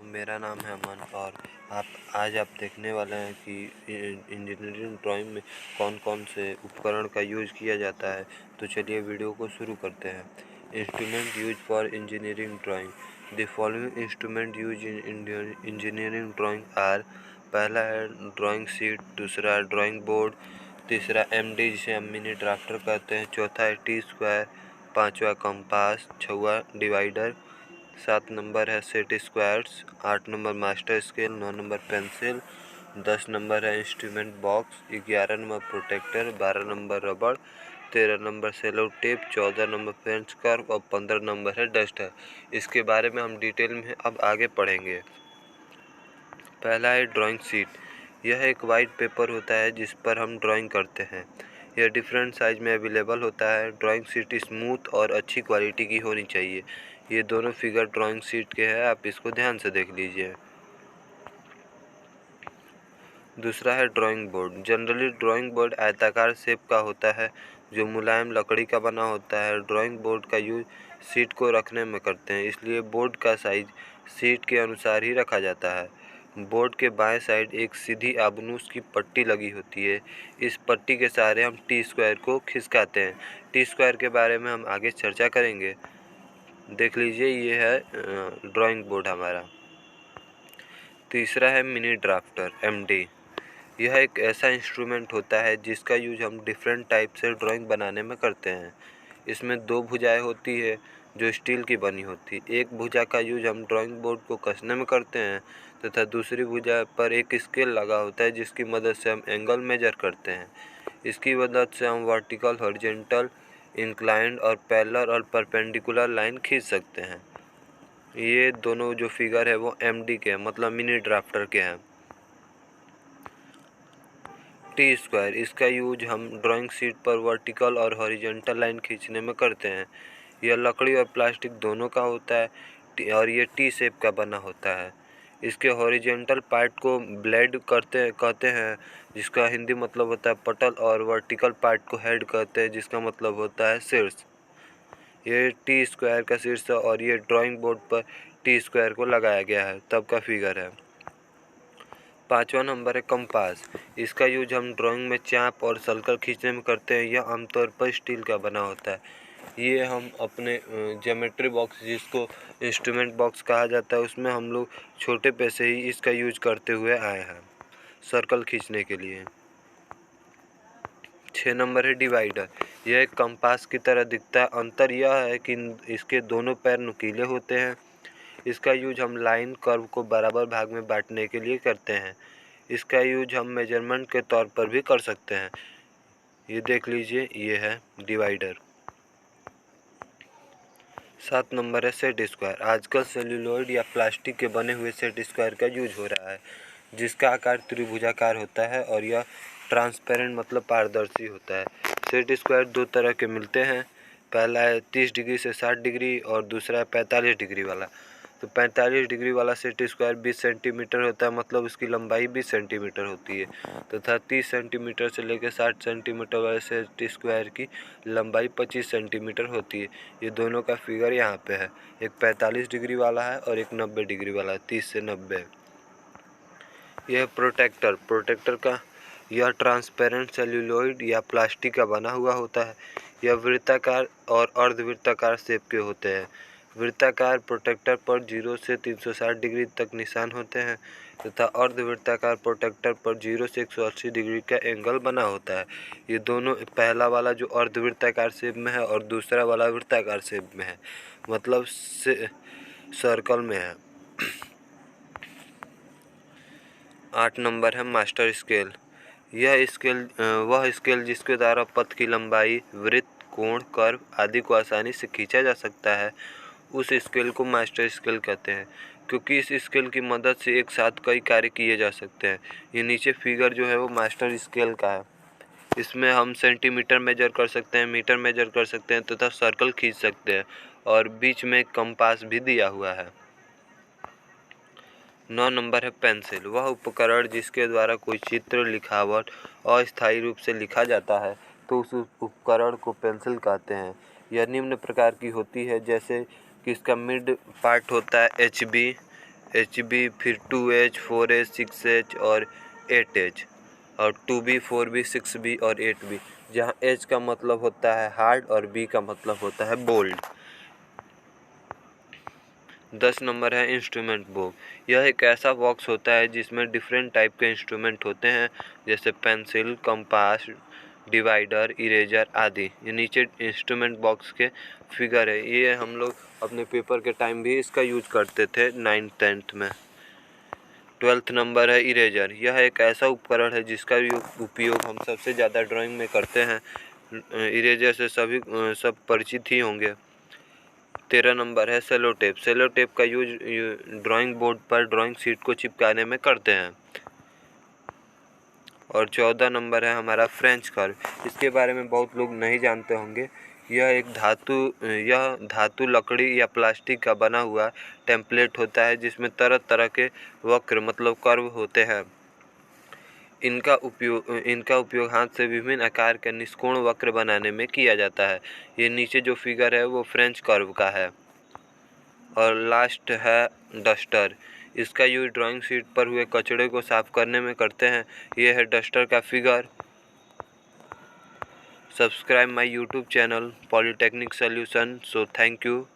मेरा नाम है अमन और आज आप देखने वाले हैं कि इंजीनियरिंग ड्राइंग में कौन कौन से उपकरण का यूज किया जाता है। तो चलिए वीडियो को शुरू करते हैं। Instrument use for engineering drawing. The following instrument use in engineering drawing are. पहला है ड्राइंग शीट, दूसरा है ड्राइंग बोर्ड, तीसरा MD जिसे हम मिनी ड्राफ्टर कहते हैं, चौथा है टी स्क्वायर, पाँचवा कंपास, छठा डिवाइडर, 7 नंबर है set squares, 8 number master scale, 9 number pencil, 10 number है instrument box, 11 number protractor, 12 number रबड़, 13 number sellotape, 14 number French curve और 15 नंबर है डस्टर। इसके बारे में हम डिटेल में अब आगे पढ़ेंगे। पहला है ड्राइंग शीट। यह एक वाइट पेपर होता है जिस पर हम ड्राइंग करते हैं। यह डिफरेंट साइज में अवेलेबल होता है। ड्राइंग शीट स्मूथ और अच्छी क्वालिटी की होनी चाहिए। ये दोनों फिगर ड्राइंग शीट के हैं, आप इसको ध्यान से देख लीजिए। दूसरा है drawing board. Generally drawing board आयताकार शेप का होता है जो मुलायम लकड़ी का बना होता है। ड्राइंग बोर्ड का यूज शीट को रखने में करते हैं, इसलिए बोर्ड का साइज शीट के अनुसार ही रखा जाता है। बोर्ड के बाएं साइड एक सीधी आबनूस की पट्टी लगी होती है। इस पट्टी के सहारे हम टी स्क्वायर को खिसकाते हैं। टी स्क्वायर के बारे में हम आगे चर्चा करेंगे। देख लीजिए, ये है ड्राइंग बोर्ड हमारा। तीसरा है मिनी ड्राफ्टर MD। यह एक ऐसा इंस्ट्रूमेंट होता है जिसका यूज हम डिफरेंट टाइप से ड्राइंग बनाने में करते हैं। इसमें 2 भुजाएं होती है जो स्टील की बनी होती है। एक भुजा का यूज हम ड्राइंग बोर्ड को कसने में करते हैं तथा दूसरी भुजा पर एक स्केल लगा होता है जिसकी मदद से हम एंगल मेजर करते हैं। इसकी मदद से हम वर्टिकल, हॉरिजॉन्टल, इंक्लाइंड और पैरेलल और परपेंडिकुलर लाइन खींच सकते हैं। ये दोनों जो फिगर है वो MD के हैं, मतलब मिनी ड्राफ्टर के हैं। टी स्क्वायर, इसका यूज हम ड्राइंग शीट पर वर्टिकल और हॉरिजॉन्टल लाइन खींचने में करते हैं। यह लकड़ी और प्लास्टिक दोनों का होता है और ये टी शेप का बना होता है। इसके हॉरिजॉन्टल पार्ट को ब्लेड कहते हैं, जिसका हिंदी मतलब होता है पटल, और वर्टिकल पार्ट को हेड कहते हैं, जिसका मतलब होता है शीर्ष। ये टी स्क्वायर का शीर्ष है और ये ड्राइंग बोर्ड पर टी स्क्वायर को लगाया गया है, तब का फिगर है। पाँचवा नंबर है कंपास। इसका यूज हम ड्राइंग में चाप और सर्कल खींचने में करते हैं। यह आमतौर पर स्टील का बना होता है। ये हम अपने ज्योमेट्री बॉक्स, जिसको इंस्ट्रूमेंट बॉक्स कहा जाता है, उसमें हम लोग छोटे पैसे ही इसका यूज करते हुए आए हैं सर्कल खींचने के लिए। 6 नंबर है डिवाइडर। यह एक कंपास की तरह दिखता है। अंतर यह है कि इसके दोनों पैर नुकीले होते हैं। इसका यूज हम लाइन कर्व को बराबर भाग में बांटने के लिए करते हैं। इसका यूज हम मेजरमेंट के तौर पर भी कर सकते हैं। ये देख लीजिए, ये है डिवाइडर। 7 नंबर है सेट स्क्वायर। आजकल सेल्यूलोइड या प्लास्टिक के बने हुए सेट स्क्वायर का यूज हो रहा है, जिसका आकार त्रिभुजाकार होता है और यह ट्रांसपेरेंट मतलब पारदर्शी होता है। सेट स्क्वायर 2 तरह के मिलते हैं। पहला है 30 डिग्री से 60 डिग्री और दूसरा है 45 डिग्री वाला। तो 45 डिग्री वाला सेट स्क्वायर 20 सेंटीमीटर होता है, मतलब उसकी लंबाई 20 सेंटीमीटर होती है, तथा 30 सेंटीमीटर से लेकर 60 सेंटीमीटर वाले सेट स्क्वायर की लंबाई 25 सेंटीमीटर होती है। ये दोनों का फिगर यहाँ पे है। एक 45 डिग्री वाला है और एक 90 डिग्री वाला है, 30 से 90। यह प्रोटेक्टर का यह ट्रांसपेरेंट सेल्यूलोइड या प्लास्टिक का बना हुआ होता है। यह वृत्ताकार और अर्धवृत्ताकार शेप के होते हैं। वृत्ताकार प्रोटेक्टर पर 0 से 360 डिग्री तक निशान होते हैं तथा अर्धवृत्ताकार प्रोटेक्टर पर 0 से 180 डिग्री का एंगल बना होता है। ये दोनों, पहला वाला जो अर्धवृत्ताकार शेप में है और दूसरा वाला वृत्ताकार शेप में है, मतलब सर्कल में है। 8 नंबर है मास्टर स्केल। वह स्केल जिसके द्वारा पथ की लंबाई, वृत्त, कोण, कर्व आदि को आसानी से खींचा जा सकता है, उस स्केल को मास्टर स्केल कहते हैं, क्योंकि इस स्केल की मदद से एक साथ कई कार्य किए जा सकते हैं। ये नीचे फिगर जो है वो मास्टर स्केल का है। इसमें हम सेंटीमीटर मेजर कर सकते हैं, मीटर मेजर कर सकते हैं तथा सर्कल खींच सकते हैं, और बीच में कंपास भी दिया हुआ है। 9 नंबर है पेंसिल। वह उपकरण जिसके द्वारा कोई चित्र, लिखावट अस्थायी रूप से लिखा जाता है, तो उस उपकरण को पेंसिल कहते हैं। यह निम्न प्रकार की होती है, जैसे कि इसका मिड पार्ट होता है HB, HB, फिर 2H, 4H, 6H और 8H, और 2B, 4B, 6B और 8B, जहाँ H का मतलब होता है हार्ड और B का मतलब होता है बोल्ड। 10 नंबर है इंस्ट्रूमेंट बॉक्स। यह एक ऐसा बॉक्स होता है जिसमें डिफरेंट टाइप के इंस्ट्रूमेंट होते हैं, जैसे पेंसिल, कंपास, डिवाइडर, इरेजर आदि। ये नीचे इंस्ट्रूमेंट बॉक्स के फिगर है। ये हम लोग अपने पेपर के टाइम भी इसका यूज करते थे 9th-10th में। 12th नंबर है इरेजर। यह एक ऐसा उपकरण है जिसका उपयोग हम सबसे ज़्यादा ड्राइंग में करते हैं। इरेजर से सभी सब परिचित ही होंगे। 13 नंबर है सेलो टेप। सेलो टेप का यूज ड्राइंग बोर्ड पर ड्राइंग शीट को चिपकाने में करते हैं। और 14 नंबर है हमारा फ्रेंच कर्व। इसके बारे में बहुत लोग नहीं जानते होंगे। यह धातु, लकड़ी या प्लास्टिक का बना हुआ टेम्पलेट होता है जिसमें तरह तरह के वक्र मतलब कर्व होते हैं। इनका उपयोग हाथ से विभिन्न आकार के निष्कोण वक्र बनाने में किया जाता है। ये नीचे जो फिगर है वो फ्रेंच कर्व का है। और लास्ट है डस्टर। इसका यूज ड्राइंग शीट पर हुए कचड़े को साफ करने में करते हैं। ये है डस्टर का figure. Subscribe my YouTube channel polytechnic solution. So thank you.